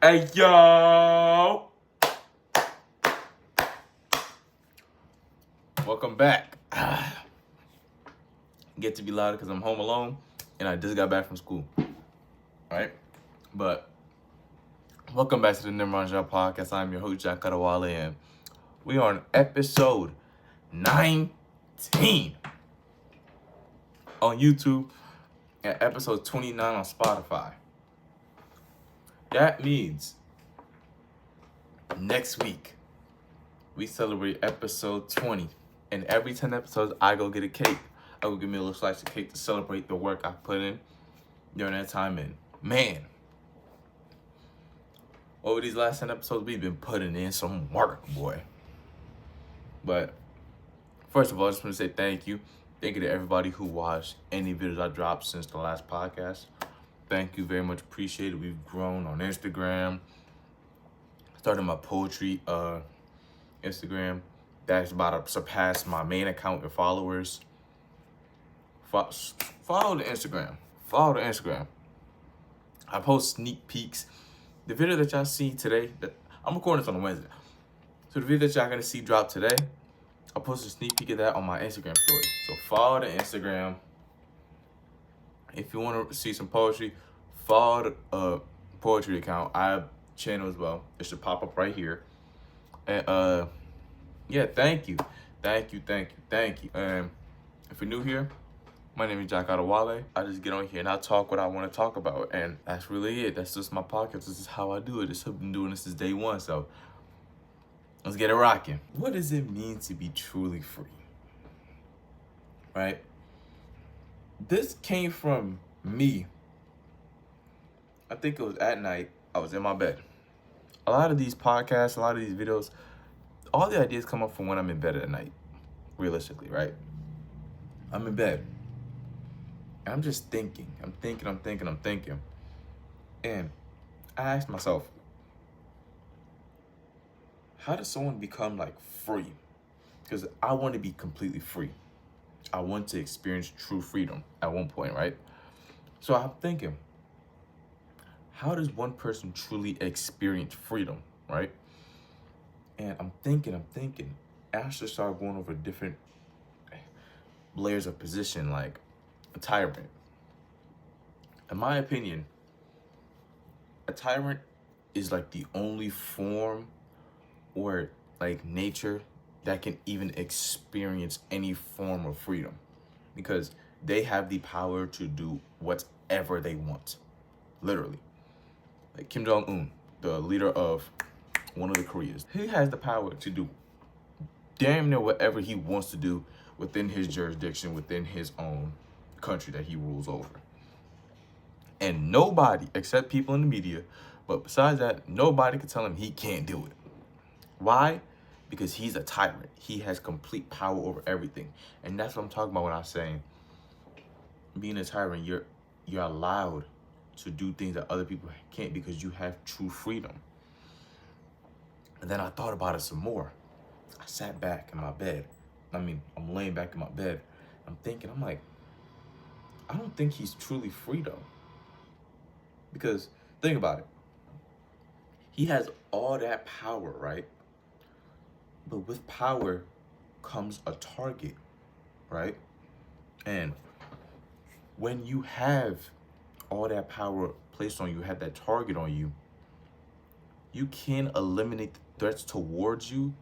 Hey, yo! Welcome back. Get to be louder because I'm home alone and I just got back from school. Right? But welcome back to the Nimrodjaune podcast. I'm your host, Jack Kadawale, and we are on episode 19 on YouTube and episode 29 on Spotify. That means next week we celebrate episode 20. And every 10 episodes, I go get a cake. I go give me a little slice of cake to celebrate the work I put in during that time. And man, over these last 10 episodes, we've been putting in some work, boy. But first of all, I just want to say thank you. Thank you to everybody who watched any videos I dropped since the last podcast. Thank you very much. Appreciate it. We've grown on Instagram. Started my poetry Instagram. That's about to surpass my main account in followers. Follow the Instagram. Follow the Instagram. I post sneak peeks. The video that y'all see today, I'm recording this on a Wednesday. So the video that y'all gonna see drop today, I'll post a sneak peek of that on my Instagram story. So follow the Instagram. If you want to see some poetry, follow the poetry account. I have channel as well. It should pop up right here. And yeah, thank you. And if you're new here, my name is Jack Adewale. I just get on here and I talk what I want to talk about. And that's really it. That's just my podcast. This is how I do it. I've been doing this since day one. So let's get it rocking. What does it mean to be truly free? Right? This came from me. I think it was at night. I was in my bed. A lot of these podcasts, a lot of these videos, all the ideas come up from when I'm in bed at night, realistically, right? I'm in bed. And I'm just thinking. I'm thinking. And I asked myself, how does someone become free? Because I want to be completely free. I want to experience true freedom at one point, right? So I'm thinking, how does one person truly experience freedom, right? And I'm thinking, and I should start going over different layers of position, like a tyrant. In my opinion, a tyrant is the only form or nature that can even experience any form of freedom, because they have the power to do whatever they want, literally. Like Kim Jong-un, the leader of one of the Koreas, he has the power to do damn near whatever he wants to do within his jurisdiction, within his own country that he rules over. And nobody, except people in the media, but besides that, nobody can tell him he can't do it. Why? Because he's a tyrant. He has complete power over everything. And that's what I'm talking about when I'm saying being a tyrant, you're allowed to do things that other people can't because you have true freedom. And then I thought about it some more. I sat back in my bed. I'm laying back in my bed. I'm thinking, I don't think he's truly free though. Because think about it. He has all that power, right? But with power comes a target, right? And when you have all that power placed on you, have that target on you, you can eliminate the threats towards you,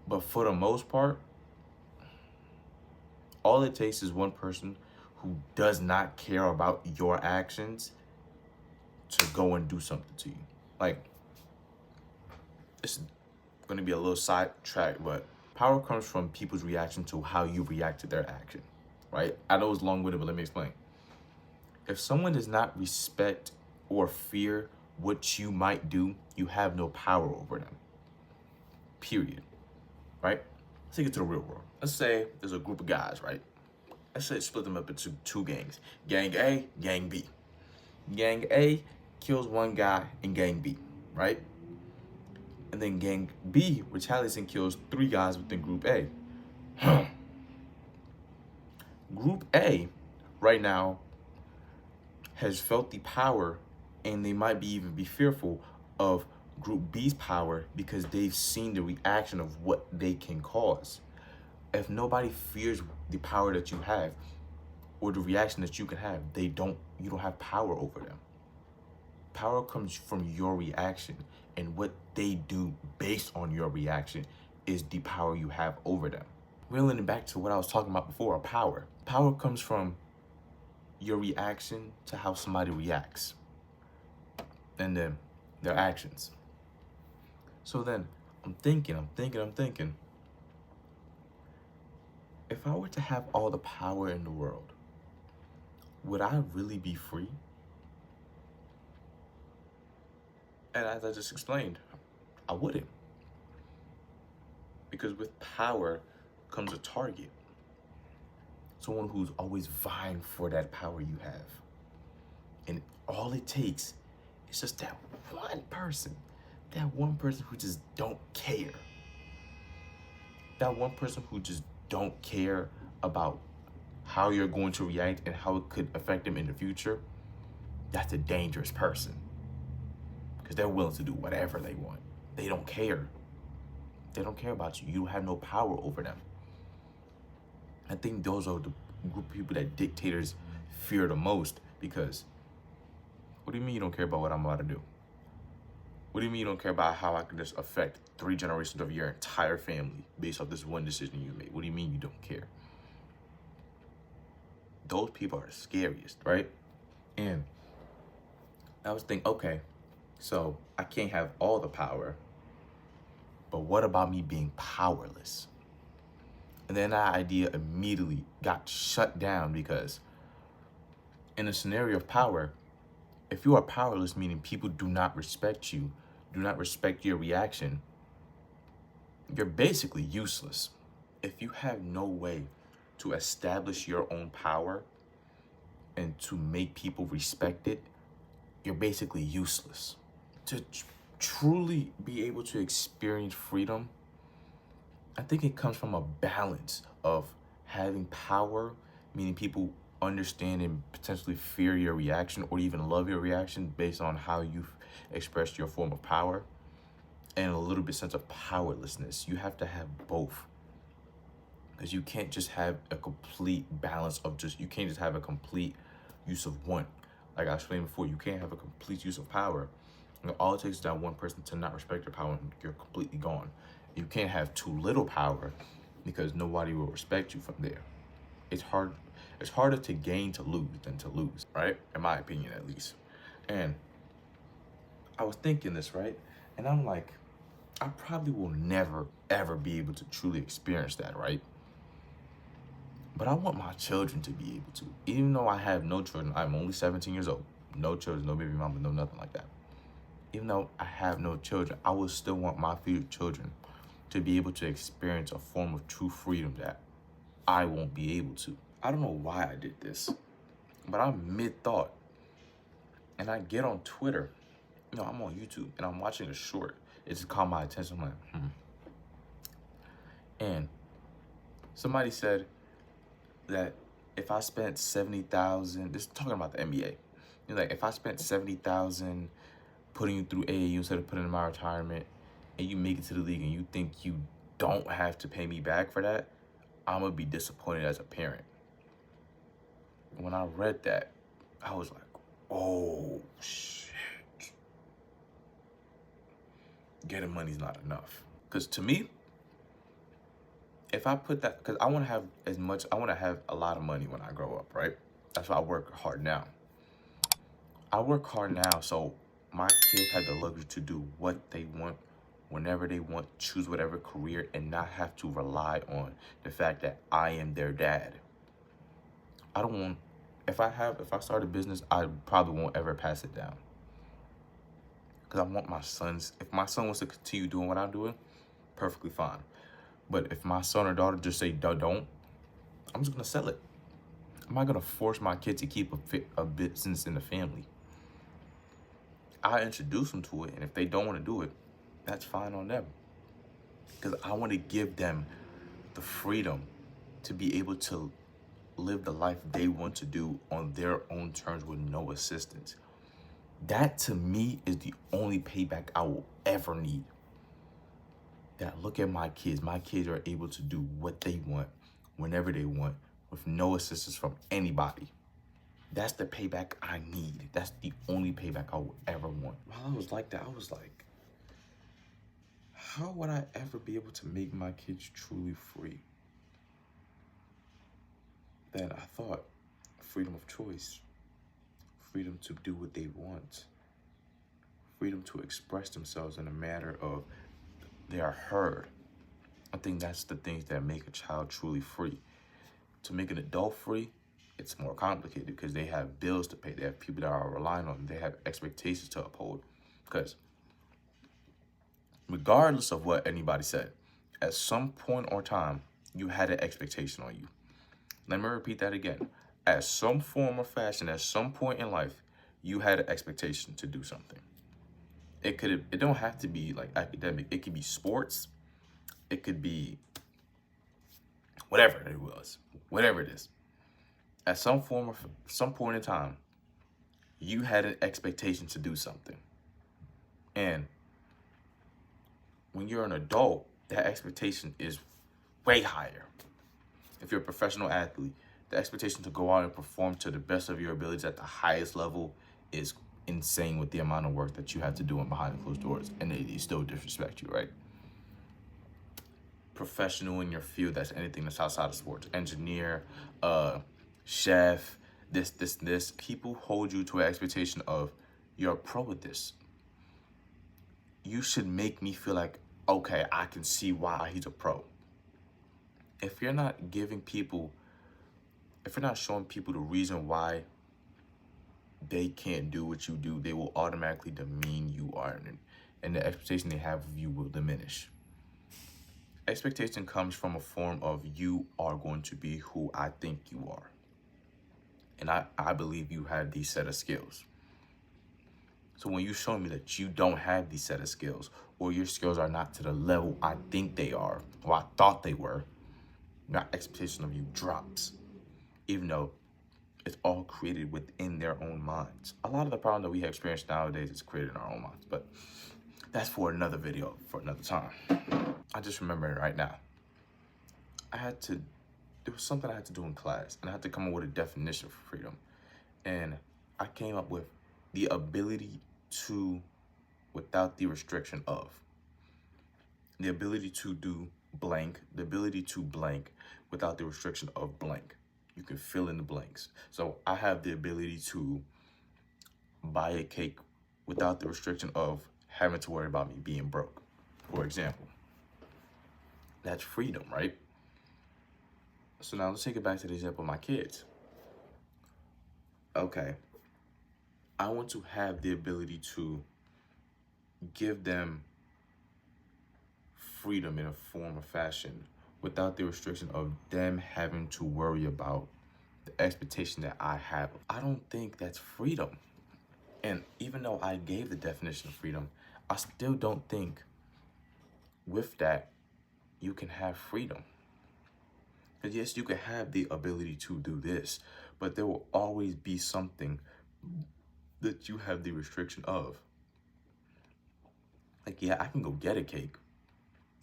but for the most part, all it takes is one person who does not care about your actions to go and do something to you. It's going to be a little sidetrack, but power comes from people's reaction to how you react to their action, right? I know it's long-winded, but let me explain. If someone does not respect or fear what you might do, you have no power over them. Period. Right? Let's take it to the real world. Let's say there's a group of guys, right? Let's say split them up into two gangs. Gang A, Gang B. Gang A kills one guy in Gang B, right? And then Gang B retaliates and kills 3 guys within Group A. Group A, right now, has felt the power, and they might even be fearful of Group B's power because they've seen the reaction of what they can cause. If nobody fears the power that you have or the reaction that you can have, you don't have power over them. Power comes from your reaction, and what they do based on your reaction is the power you have over them. Reeling it back to what I was talking about before, power. Power comes from your reaction to how somebody reacts, and then their actions. So then I'm thinking, if I were to have all the power in the world, would I really be free? And as I just explained, I wouldn't. Because with power comes a target. Someone who's always vying for that power you have. And all it takes is just that one person who just don't care. That one person who just don't care about how you're going to react and how it could affect them in the future. That's a dangerous person. Because they're willing to do whatever they want. They don't care. They don't care about you. You have no power over them. I think those are the group of people that dictators fear the most, because what do you mean you don't care about what I'm about to do? What do you mean you don't care about how I can just affect 3 generations of your entire family based off this one decision you made? What do you mean you don't care? Those people are the scariest, right? And I was thinking, okay, so I can't have all the power, but what about me being powerless? And then that idea immediately got shut down, because in a scenario of power, if you are powerless, meaning people do not respect you, do not respect your reaction, you're basically useless. If you have no way to establish your own power and to make people respect it, you're basically useless. To truly be able to experience freedom, I think it comes from a balance of having power, meaning people understand and potentially fear your reaction or even love your reaction based on how you've expressed your form of power, and a little bit sense of powerlessness. You have to have both, because you can't just have a complete balance of you can't just have a complete use of one. Like I explained before, you can't have a complete use of power. All it takes is that one person to not respect your power and you're completely gone. You can't have too little power, because nobody will respect you from there. It's harder to gain to lose than to lose, right? In my opinion, at least. And I was thinking this, right? And I'm like, I probably will never, ever be able to truly experience that, right? But I want my children to be able to. Even though I have no children, I'm only 17 years old. No children, no baby mama, no nothing like that. Even though I have no children, I would still want my future children to be able to experience a form of true freedom that I won't be able to. I don't know why I did this, but I'm mid-thought. And I get on Twitter. I'm on YouTube and I'm watching a short. It just caught my attention. I'm like, And somebody said that if I spent 70,000, this is talking about the NBA. Like, if I spent 70,000 putting you through AAU instead of putting in my retirement, and you make it to the league and you think you don't have to pay me back for that, I'm gonna be disappointed as a parent. When I read that, I was like, oh shit. Getting money's not enough. Because to me, if I put that, because I want to have a lot of money when I grow up, right? That's why I work hard now. I work hard now so my kids have the luxury to do what they want, whenever they want, choose whatever career, and not have to rely on the fact that I am their dad. I don't want, if I start a business, I probably won't ever pass it down. Because I want my sons, if my son wants to continue doing what I'm doing, perfectly fine. But if my son or daughter just say don't, I'm just gonna sell it. I'm not gonna force my kid to keep a business in the family. I introduce them to it, and if they don't want to do it, that's fine on them. Because I want to give them the freedom to be able to live the life they want to do on their own terms with no assistance. That to me is the only payback I will ever need. That look at my kids. My kids are able to do what they want, whenever they want, with no assistance from anybody. That's the payback I need. That's the only payback I will ever want. While I was like that, I was like, how would I ever be able to make my kids truly free? Then I thought, freedom of choice, freedom to do what they want, freedom to express themselves in a manner of they are heard. I think that's the things that make a child truly free. To make an adult free, it's more complicated because they have bills to pay. They have people that are relying on them. They have expectations to uphold. Because regardless of what anybody said, at some point or time, you had an expectation on you. Let me repeat that again. At some form or fashion, at some point in life, you had an expectation to do something. It don't have to be like academic. It could be sports. It could be whatever it was, whatever it is. At some point in time, you had an expectation to do something. And when you're an adult, that expectation is way higher. If you're a professional athlete, the expectation to go out and perform to the best of your abilities at the highest level is insane with the amount of work that you have to do behind closed doors, and they still disrespect you, right? Professional in your field, that's anything that's outside of sports. Engineer, chef, this. People hold you to an expectation of, you're a pro at this. You should make me feel like, okay, I can see why he's a pro. If you're not showing people the reason why they can't do what you do, they will automatically demean you, and the expectation they have of you will diminish. Expectation comes from a form of, you are going to be who I think you are. And I believe you have these set of skills. So when you show me that you don't have these set of skills, or your skills are not to the level I think they are, or I thought they were, my expectation of you drops, even though it's all created within their own minds. A lot of the problem that we have experienced nowadays is created in our own minds, but that's for another video, for another time. I just remember it right now. There was something I had to do in class, and I had to come up with a definition for freedom. And I came up with the ability to, without the restriction of, the ability to do blank, the ability to blank without the restriction of blank. You can fill in the blanks. So I have the ability to buy a cake without the restriction of having to worry about me being broke, for example. That's freedom, right? So now let's take it back to the example of my kids. Okay, I want to have the ability to give them freedom in a form or fashion without the restriction of them having to worry about the expectation that I have. I don't think that's freedom. And even though I gave the definition of freedom, I still don't think with that you can have freedom. Because yes, you can have the ability to do this, but there will always be something that you have the restriction of. Like, yeah, I can go get a cake.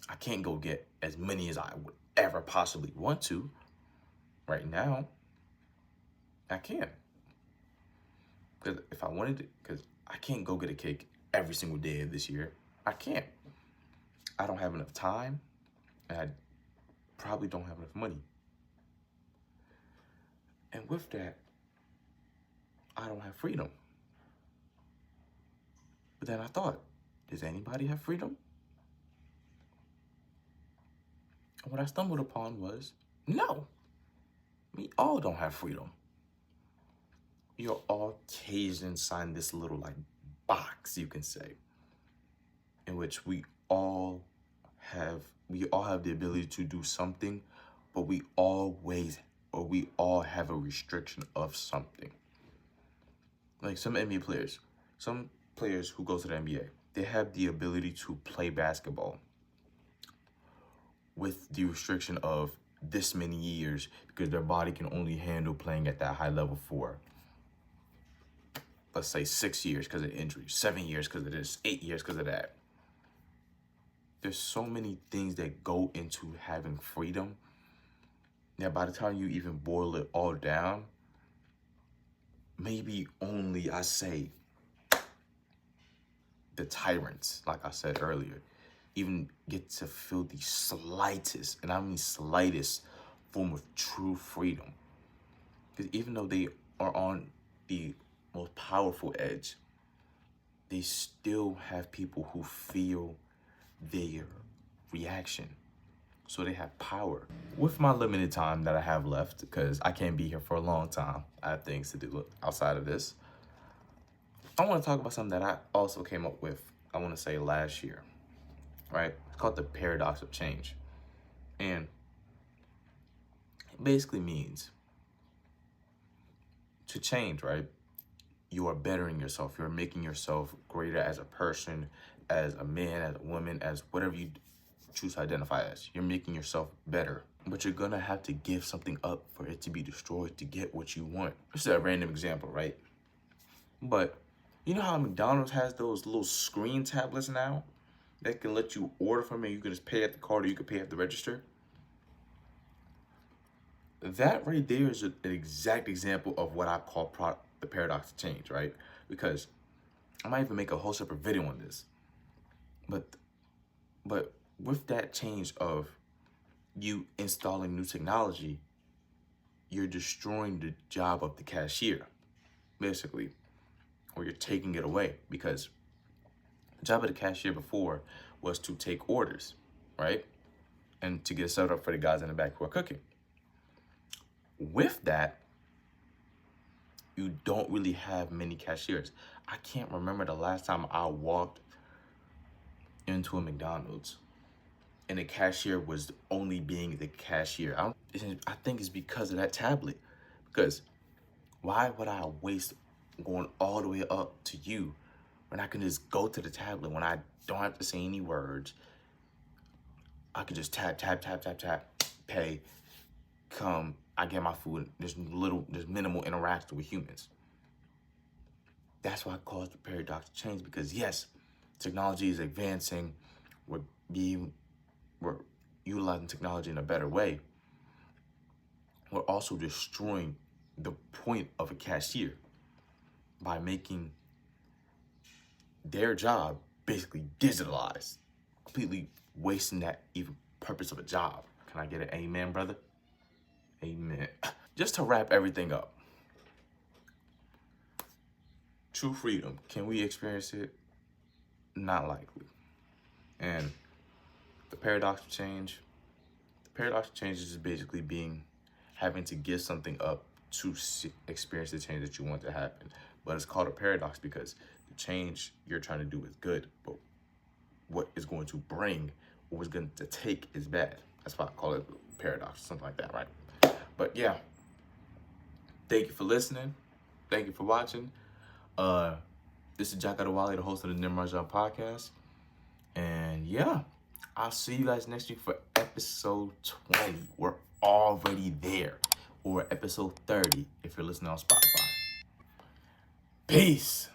I can't go get as many as I would ever possibly want to. Right now, I can't. Because if I wanted to, because I can't go get a cake every single day of this year. I can't. I don't have enough time, and I probably don't have enough money. And with that, I don't have freedom. But then I thought, does anybody have freedom? And what I stumbled upon was, no, we all don't have freedom. You're all caged inside this little like box, you can say, in which we all have the ability to do something, but we all have a restriction of something. Like some NBA players, some players who go to the NBA, they have the ability to play basketball with the restriction of this many years because their body can only handle playing at that high level for let's say 6 years because of injury, 7 years because of this, 8 years because of that. There's so many things that go into having freedom that by the time you even boil it all down, maybe only, I say, the tyrants, like I said earlier, even get to feel the slightest, and I mean slightest, form of true freedom. Because even though they are on the most powerful edge, they still have people who feel their reaction. So they have power. With my limited time that I have left, because I can't be here for a long time, I have things to do outside of this, I want to talk about something that I also came up with, I want to say last year, right? It's called the paradox of change. And it basically means to change, right? You are bettering yourself. You're making yourself greater as a person, as a man, as a woman, as whatever you choose to identify as. You're making yourself better. But you're going to have to give something up for it to be destroyed to get what you want. This is a random example, right? But you know how McDonald's has those little screen tablets now that can let you order from it? You can just pay at the card or you can pay at the register. That right there is an exact example of what I call the paradox of change, right? Because I might even make a whole separate video on this. But with that change of you installing new technology, you're destroying the job of the cashier, basically, or you're taking it away, because the job of the cashier before was to take orders, right? And to get set up for the guys in the back who are cooking. With that, you don't really have many cashiers. I can't remember the last time I walked into a McDonald's and the cashier was only being the cashier. I think it's because of that tablet. Because why would I waste going all the way up to you when I can just go to the tablet, when I don't have to say any words? I can just tap, pay, come, I get my food. There's minimal interaction with humans. That's why I call it the paradox of change, because yes, technology is advancing. We're utilizing technology in a better way. We're also destroying the point of a cashier by making their job basically digitalized, completely wasting that even purpose of a job. Can I get an amen, brother? Amen. Just to wrap everything up. True freedom, can we experience it? Not likely. And the paradox of change is just basically having to give something up to experience the change that you want to happen. But it's called a paradox because the change you're trying to do is good, but what is going to bring, what was going to take is bad. That's why I call it a paradox, something like that, right? But yeah, thank you for listening. Thank you for watching. This is Jack Adewale, the host of the nimrodjaune podcast. And yeah, I'll see you guys next week for episode 20. We're already there. Or episode 30 if you're listening on Spotify. Peace.